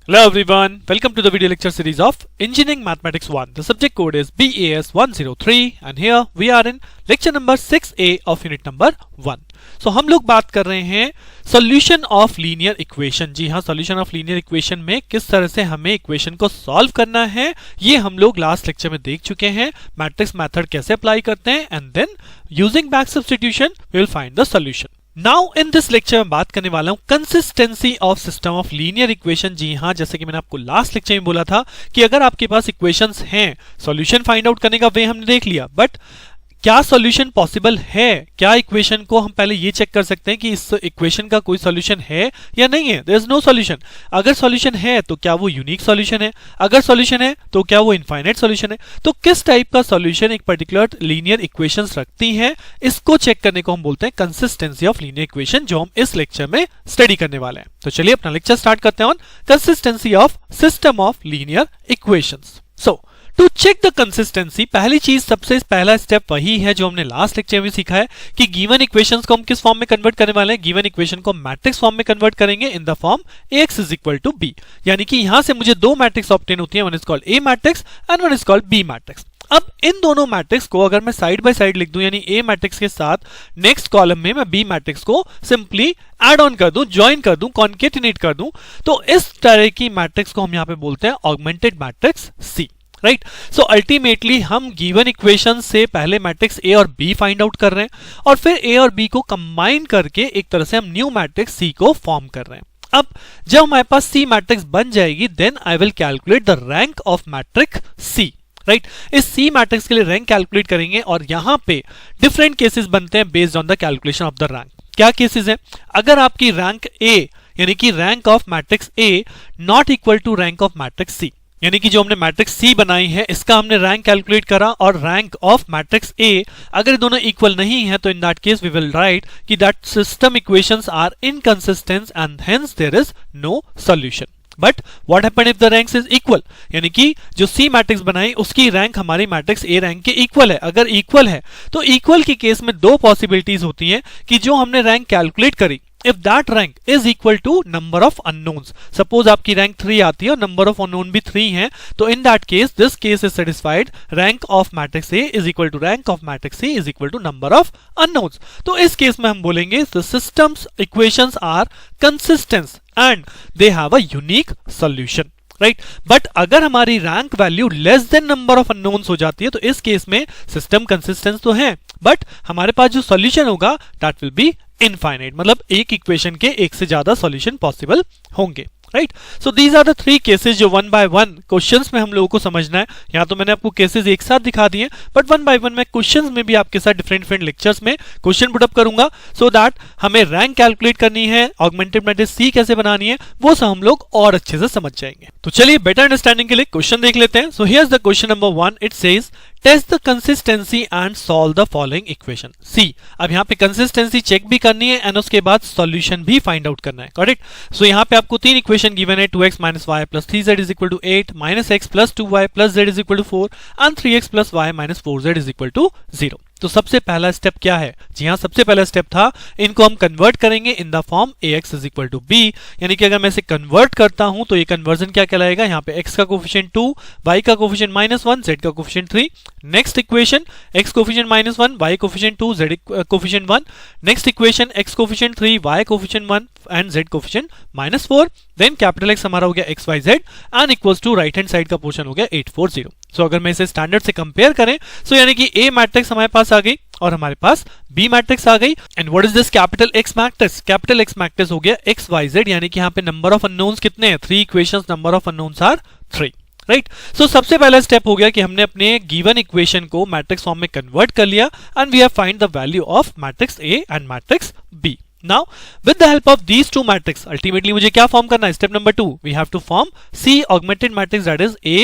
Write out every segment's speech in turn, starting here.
Hello everyone, welcome to the video lecture series of Engineering Mathematics 1. The subject code is BAS103 and here we are in lecture number 6A of unit number 1. So हम लोग बात कर रहे हैं solution of linear equation. जी हाँ, solution of linear equation में किस तरह से हमें equation को solve करना है ये हम लोग last lecture में देख चुके हैं. Matrix method कैसे apply करते हैं and then using back substitution we will find the solution. Now in this lecture में बात करने वाला हूं consistency of system of linear equation. जी हाँ, जैसे कि मैंने आपको लास्ट लेक्चर में बोला था कि अगर आपके पास इक्वेशंस हैं, सॉल्यूशन फाइंड आउट करने का वे हमने देख लिया, बट क्या सॉल्यूशन पॉसिबल है? क्या इक्वेशन को हम पहले ये चेक कर सकते हैं कि इस इक्वेशन का कोई सॉल्यूशन है या नहीं है? There is no solution. अगर सॉल्यूशन है तो क्या वो यूनिक सॉल्यूशन है? अगर सॉल्यूशन है तो क्या वो इनफाइनाइट सॉल्यूशन है? तो किस टाइप का सॉल्यूशन एक पर्टिकुलर लीनियर इक्वेशंस रखती हैं, इसको चेक करने को हम बोलते हैं कंसिस्टेंसी ऑफ लीनियर इक्वेशन, जो हम इस लेक्चर में स्टडी करने वाले हैं. तो चलिए अपना लेक्चर स्टार्ट करते हैं on consistency of system of linear equations. So to check the consistency, पहली चीज, सबसे पहला स्टेप वही है जो हमने लास्ट लेक्चर में सीखा है कि गिवन इक्वेशंस को हम किस फॉर्म में कन्वर्ट करने वाले हैं. गिवन इक्वेशन को मैट्रिक्स फॉर्म में कन्वर्ट करेंगे in the form Ax is equal to b. यानी कि यहां से मुझे दो मैट्रिक्स ऑब्टेन होती है, one is called A matrix and one is called B matrix. अब इन दोनों मैट्रिक्स को अगर मैं साइड बाय साइड लिख दूं, यानी A मैट्रिक्स के साथ नेक्स्ट कॉलम में मैं B मैट्रिक्स को सिंपली एड ऑन कर दूं, ज्वाइन कर दूं, कॉन्केटिनेट कर दूं, तो इस तरह की मैट्रिक्स को हम यहां पे बोलते हैं augmented matrix C. Right. So ultimately हम गिवन इक्वेशन से पहले मैट्रिक्स A और B फाइंड आउट कर रहे हैं और फिर A और B को कंबाइन करके एक तरह से हम न्यू मैट्रिक्स C को फॉर्म कर रहे हैं. अब जब हमारे पास C मैट्रिक्स बन जाएगी, then I will calculate the rank of matrix C. Right. इस C मैट्रिक्स के लिए रैंक कैलकुलेट करेंगे और यहां पे डिफरेंट केसेस बनते हैं based on the calculation of the rank. क्या केसेस हैं? अगर आपकी रैंक A यानी कि rank of matrix A not equal to rank of matrix C, यानी कि जो हमने मैट्रिक्स C बनाई है इसका हमने रैंक कैलकुलेट करा और रैंक ऑफ मैट्रिक्स A अगर दोनों इक्वल नहीं है तो in that case we will write कि that system equations are inconsistent and hence there is no solution. But what happened if the ranks is equal, यानी कि जो C मैट्रिक्स बनाई उसकी रैंक हमारी मैट्रिक्स A रैंक के equal है. अगर इक्वल है तो इक्वल की केस में दो पॉसिबिलिटीज होती हैं कि जो हमने रैंक कैलकुलेट करी, if that rank is equal to number of unknowns, suppose आपकी रैंक 3 आती है और number of unknown भी 3 है, तो in that case this case is satisfied, rank of matrix A is equal to rank of matrix C is equal to number of unknowns. तो इस case में हम बोलेंगे the system's equations are consistent and they have a unique solution. Right. But अगर हमारी rank value less than number of unknowns हो जाती है तो इस केस में सिस्टम कंसिस्टेंस तो है बट हमारे पास जो सॉल्यूशन होगा दैट विल बी इनफाइनाइट, मतलब एक इक्वेशन के एक से ज्यादा सॉल्यूशन पॉसिबल होंगे. Right. So these are the three cases जो वन बाय वन क्वेश्चंस में हम लोगों को समझना है. यहाँ तो मैंने आपको केसेस एक साथ दिखा दिए बट वन बाय वन मैं क्वेश्चंस में भी आपके साथ डिफरेंट लेक्चर्स में क्वेश्चन पुट अप करूंगा सो दैट हमें रैंक कैलकुलेट करनी है, ऑगमेंटेड मैट्रिक्स C कैसे बनानी है वो सब हम लोग और अच्छे से समझ जाएंगे. तो चलिए बेटर अंडरस्टैंडिंग के लिए क्वेश्चन देख लेते हैं. So here's the question number 1. It says test the consistency and solve the following equation. C. अब यहाँ पे कंसिस्टेंसी चेक भी करनी है एंड उसके बाद सॉल्यूशन भी फाइंड आउट करना है. करेक्ट. सो यहाँ पे आपको तीन इक्वेशन गिवन है, 2x minus y plus 3z is equal to 8, minus x plus 2y plus z is equal to 4 and 3x plus y minus 4z is equal to 0. तो सबसे पहला स्टेप क्या है? जी हाँ, सबसे पहला स्टेप था इनको हम कन्वर्ट करेंगे in the form Ax is equal to b. यानी कि अगर मैं इसे कन्वर्ट करता हूं तो ये कन्वर्जन क्या कहलाएगा? यहाँ पे x का कोफिशिएंट 2, y का कोफिशिएंट -1, z का coefficient 3. Next equation x coefficient -1, y coefficient 2, z coefficient 1. Next equation x coefficient 3, y coefficient 1 and z coefficient -4. Then capital X हमारा हो गया xyz and equals to right hand side का portion हो गया 840. सो अगर मैं इसे स्टैंडर्ड से कंपेयर करें सो यानी कि A मैट्रिक्स हमारे पास आ गई और हमारे पास B मैट्रिक्स आ गई. And what is this capital X matrix? Capital X matrix हो गया xyz, यानी कि यहाँ पे नंबर ऑफ अननोन्स कितने हैं? 3 equations, number of unknowns are 3. Right. So सबसे पहला स्टेप हो गया कि हमने अपने गिवन इक्वेशन को मैट्रिक्स फॉर्म में कन्वर्ट कर लिया and we have find the value of matrix A and matrix B. Now, with the help of these two matrices, ultimately मुझे क्या फॉर्म करना है? Step number 2, we have to form C augmented matrix that is A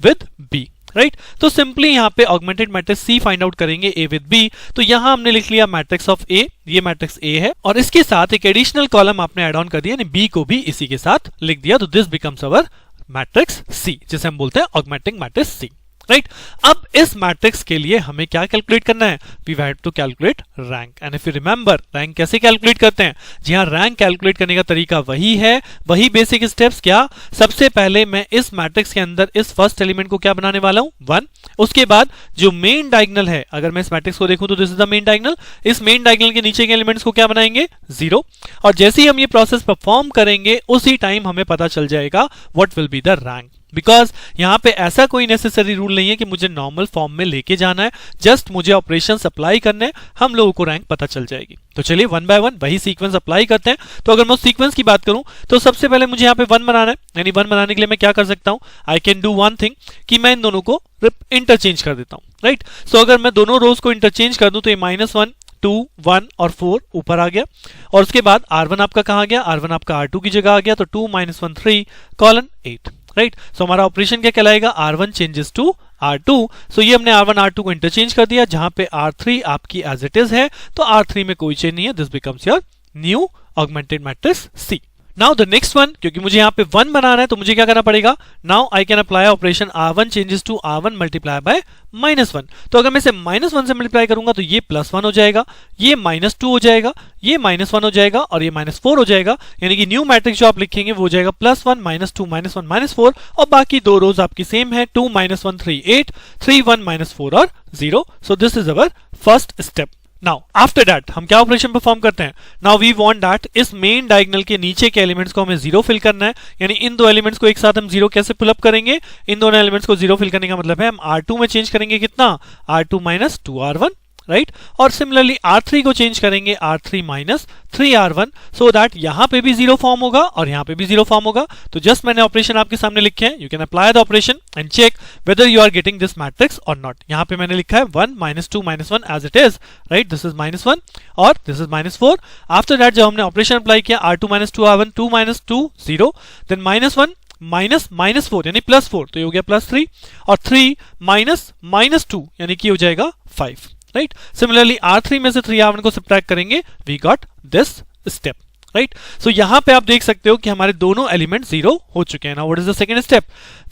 with B. Right. तो simply यहाँ पे augmented matrix C find out करेंगे A with B. तो यहाँ हमने लिख लिया मैट्रिक्स ऑफ A, ये मैट्रिक्स A है और इसके साथ एक एडिशनल कॉलम आपने ऐड ऑन कर दिया, यानी B को भी इसी के साथ लिख दिया. तो this becomes our matrix C, जिसे हम बोलते हैं ऑगमेंटिंग मैट्रिक्स C. राइट। अब इस मैट्रिक्स के लिए हमें क्या कैलकुलेट करना है? We have to calculate rank. And if you remember rank कैसे कैलकुलेट करते हैं? जी हाँ, रैंक कैलकुलेट करने का तरीका वही है, वही बेसिक स्टेप्स। क्या? सबसे पहले मैं इस मैट्रिक्स के अंदर इस फर्स्ट एलिमेंट को क्या बनाने वाला हूं? 1। उसके बाद जो मेन डायगोनल है, अगर मैं इस मैट्रिक्स को देखूं तो this is the main diagonal, इस मेन डायगोनल के नीचे के एलिमेंट्स को क्या बनाएंगे? 0। और जैसे ही हम ये प्रोसेस परफॉर्म करेंगे उसी टाइम हमें पता चल जाएगा what will be the rank. Because यहां पे ऐसा कोई नेसेसरी रूल नहीं है कि मुझे नॉर्मल फॉर्म में लेके जाना है, जस्ट मुझे ऑपरेशन अप्लाई करने हैं, हम लोगों को रैंक पता चल जाएगी। तो चलिए वन बाय वन वही सीक्वेंस अप्लाई करते हैं। तो अगर मैं सीक्वेंस की बात करूं तो सबसे पहले मुझे यहां पे 1 बनाना है, यानी 1 बनाने के लिए मैं क्या कर सकता हूं? I can do one thing कि मैं इन दोनों को इंटरचेंज कर देता हूं, राइट। सो अगर मैं दोनों रोज को इंटरचेंज कर दूं तो ये -1 2 1 और 4 ऊपर आ गया, और उसके बाद R1 आपका कहां गया? R1 आपका R2 की जगह आ गया, तो 2 - 1 3 कोलन 8, राइट। सो हमारा ऑपरेशन क्या कहलाएगा? R1 changes to R2। सो ये हमने R1 R2 को इंटरचेंज कर दिया, जहां पे R3 आपकी एज इट इज है, तो R3 में कोई चेंज नहीं है। This becomes your new augmented matrix C। Now the next one, क्योंकि मुझे यहाँ पे 1 बनाना है तो मुझे क्या करना पड़ेगा? Now I can apply operation R1 changes to R1 multiply by -1। तो अगर मैं इसे -1 से मल्टीप्लाई करूंगा तो ये +1 हो जाएगा, ये -2 हो जाएगा, ये -1 हो जाएगा और ये -4 हो जाएगा। यानी कि न्यू मैट्रिक्स जो आप लिखेंगे वो हो जाएगा +1 -2 -1 -4, और बाकी दो रोज आपकी सेम है, 2 - 1 3 8 3 1 -4 और 0। So this is our first step. Now after that हम क्या ऑपरेशन परफॉर्म करते हैं? नाउ वी वांट दैट इस मेन डायगोनल के नीचे के एलिमेंट्स को हमें 0 फिल करना है, यानी इन दो एलिमेंट्स को एक साथ हम 0 कैसे पुल अप करेंगे? इन दोनों एलिमेंट्स को 0 फिल करने का मतलब है हम R2 में चेंज करेंगे कितना? R2 - 2R1, right. और सिमिलरली R3 को चेंज करेंगे R3 - 3R1, सो दैट यहां पे भी 0 फॉर्म होगा और यहां पे भी 0 फॉर्म होगा। तो जस्ट मैंने ऑपरेशन आपके सामने लिखे हैं, you can apply the operation and check whether you are getting this matrix और नॉट। यहां पे मैंने लिखा है 1 -2 -1 as it is, right. This is -1 और दिस इज -4। आफ्टर दैट जब हमने ऑपरेशन अप्लाई किया R2 - 2R1, 2 - 2 0, देन -1 -4 यानी +4, तो ये हो गया +3, और 3 -2 यानी कि हो जाएगा 5, राइट। सिमिलरली R3 में से 3R1 को सब्ट्रैक्ट करेंगे, we got this step, right. So यहां पे आप देख सकते हो कि हमारे दोनों एलिमेंट 0 हो चुके हैं। Now what is the second step?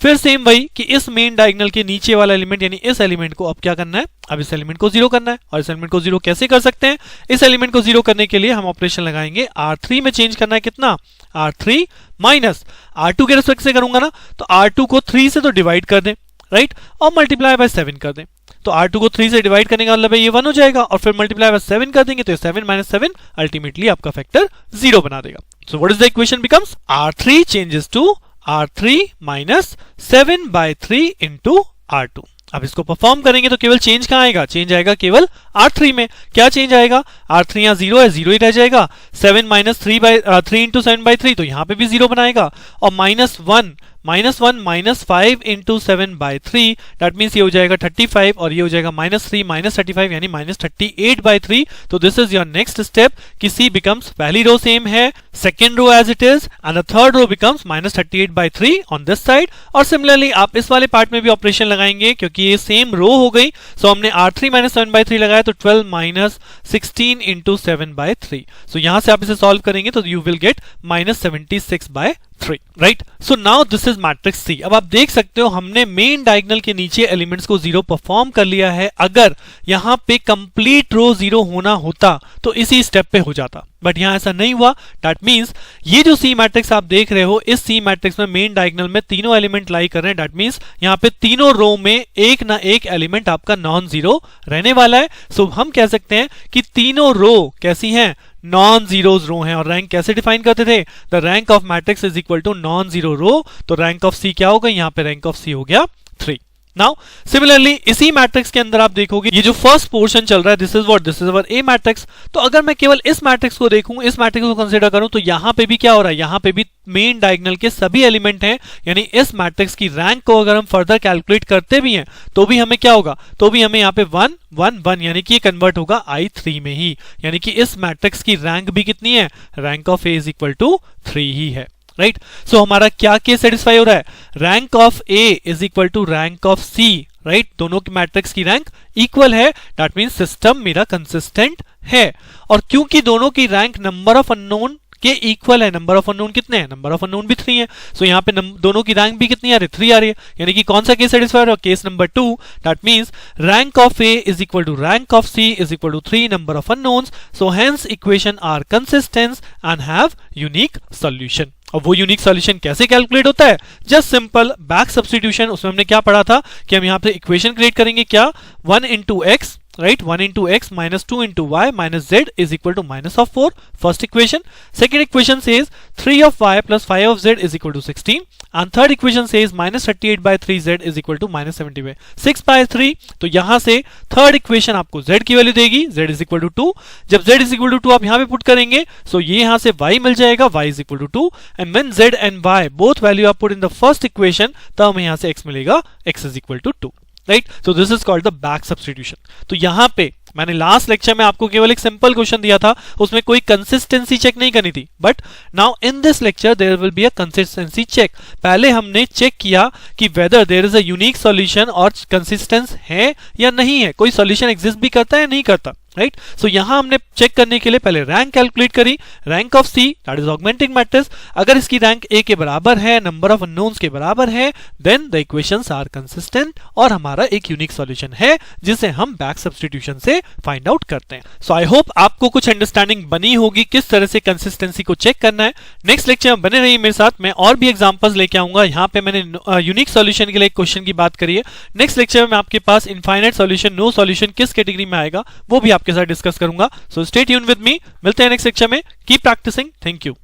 फिर सेम वही कि इस मेन डायगोनल के नीचे वाला एलिमेंट यानी इस एलिमेंट को अब क्या करना है? अब इस एलिमेंट को 0 करना है। और इस एलिमेंट को 0 कैसे कर सकते हैं? इस एलिमेंट को 0 करने के लिए हम ऑपरेशन लगाएंगे, R3 में चेंज करना है कितना? R3 माइनस R2 के रिस्पेक्ट से करूंगा ना, तो R2 को 3 से तो डिवाइड कर दें, राइट, और मल्टीप्लाई बाय 7 कर दें। तो R2 को 3 से डिवाइड करने का मतलब है ये 1 हो जाएगा, और फिर मल्टीप्लाई बाय 7 कर देंगे तो 7 - 7 अल्टीमेटली आपका फैक्टर 0 बना देगा। So what is the equation becomes? R3 changes to R3 - 7/3 into R2। अब इसको परफॉर्म करेंगे तो केवल चेंज कहां आएगा? चेंज आएगा केवल R3 में। क्या चेंज आएगा? R3 यहां 0 है, 0 ही रह जाएगा। 7 - 3 इंटू 7/3, तो यहां पे भी 0 बनाएगा, और -1 -5 इंटू 7/3, दैट मीन्स ये हो जाएगा 35, और ये हो जाएगा -3 - 35 यानी -38/3। तो this is your next step कि C बिकम्स, पहली रो सेम है, second row as it is, and the third row becomes -38/3 on this side. और सिमिलरली आप इस वाले पार्ट में भी ऑपरेशन लगाएंगे क्योंकि ये सेम रो हो गई। सो हमने R3 - 7/3 लगाया, तो 12 - 16 इंटू 7/3। सो यहां से आप इसे सॉल्व करेंगे तो you will get -76/3, right. So now this is matrix C। अब आप देख सकते हो हमने मेन डायगोनल के नीचे एलिमेंट्स को 0 परफॉर्म कर लिया है। अगर यहां पे कंप्लीट रो 0 होना होता तो इसी स्टेप पे हो जाता, बट यहां ऐसा नहीं हुआ। दैट मीन्स ये जो C मैट्रिक्स आप देख रहे हो, इस C मैट्रिक्स में मेन डायगोनल में तीनों एलिमेंट लाई कर रहे हैं। दैट मीन्स यहां पे तीनों रो में एक ना एक एलिमेंट आपका नॉन जीरो रहने वाला है। सो हम कह सकते हैं कि तीनों रो कैसी हैं? नॉन जीरोज रो हैं। और रैंक कैसे डिफाइन करते थे? The rank of matrix is equal to non zero row. तो रैंक ऑफ C क्या होगा? यहां पे रैंक ऑफ C हो गया 3। नाउ सिमिलरली इसी मैट्रिक्स के अंदर आप देखोगे ये जो फर्स्ट पोर्शन चल रहा है, this is our A matrix. तो अगर मैं केवल इस मैट्रिक्स को देखूं, इस मैट्रिक्स को कंसीडर करूं, तो यहां पे भी क्या हो रहा है? यहां पे भी मेन डायगोनल के सभी एलिमेंट हैं, यानी इस मैट्रिक्स की रैंक को अगर हम फर्दर कैलकुलेट करते भी हैं तो भी हमें क्या होगा? तो भी हमें यहाँ पे 1 1 1 यानी कि ये कन्वर्ट होगा I3 में ही। यानी कि इस मैट्रिक्स की रैंक भी कितनी है? Rank of A is equal to 3 ही है, राइट। सो हमारा क्या केस सेटिस्फाई हो रहा है? Rank of A is equal to rank of C, right. दोनों की मैट्रिक्स की रैंक इक्वल है, दैट मीन्स सिस्टम मेरा कंसिस्टेंट है। और क्योंकि दोनों की रैंक नंबर ऑफ अननोन के इक्वल है नंबर ऑफ अननोन कितने हैं, नंबर ऑफ अननोन भी 3 है। सो यहाँ पे दोनों की रैंक भी कितनी आ रही है, 3 आ रही है, यानी कि कौन सा केस सेटिस्फाई हो, case number 2। That means rank of A is equal to rank of C is equal to 3 number of unknowns. So hence equation are consistent and have unique solution. और वो यूनिक सॉल्यूशन कैसे calculate होता है, just simple back substitution. उसमें हमने क्या पढ़ा था कि हम यहाँ पे इक्वेशन क्रिएट करेंगे, क्या 1 into x, right, 1 into x minus 2 into y minus z is equal to minus of 4, first equation. Second equation says 3 of y plus 5 of z is equal to 16, and third equation says minus 38 by 3z is equal to minus 70 by 6 by 3. तो यहाँ से third equation आपको z की value देगी, z is equal to 2. जब z is equal to 2 आप यहाँ पे पुट करेंगे, so ये यहाँ से y मिल जाएगा, y is equal to 2, and when z and y both value are put in the first equation, तब हमें यहाँ से x मिलेगा, x is equal to 2. Right, so this is called the back substitution. तो यहां पे मैंने लास्ट लेक्चर में आपको केवल एक सिंपल क्वेश्चन दिया था, उसमें कोई कंसिस्टेंसी चेक नहीं करनी थी, but now in this lecture there will be a consistency check. पहले हमने चेक किया कि whether there is a unique solution और कंसिस्टेंस है या नहीं है, कोई सॉल्यूशन एग्जिस्ट भी करता है या नहीं करता, राइट। सो यहां हमने चेक करने के लिए पहले रैंक कैलकुलेट करी, rank of see that is augmenting matrix. अगर इसकी रैंक ए के बराबर है, नंबर ऑफ अननोन्स के बराबर है, then the equations are consistent और हमारा एक यूनिक सॉल्यूशन है जिसे हम बैक सब्स्टिट्यूशन से फाइंड आउट करते हैं। सो आई होप आपको कुछ अंडरस्टैंडिंग बनी होगी किस तरह से कंसिस्टेंसी को चेक करना है। नेक्स्ट लेक्चर में बने रहिए मेरे साथ, मैं और भी एग्जांपल्स लेके आऊंगा। यहाँ पे मैंने यूनिक सॉल्यूशन के लिए एक क्वेश्चन की बात करी है। नेक्स्ट लेक्चर में आपके पास इनफाइनाइट सॉल्यूशन, नो सॉल्यूशन किस कैटेगरी में आएगा वो भी आपके साथ डिस्कस करूंगा। So stay tune with me, मिलते हैं नेक्स्ट लेक्चर में। Keep practising, thank you.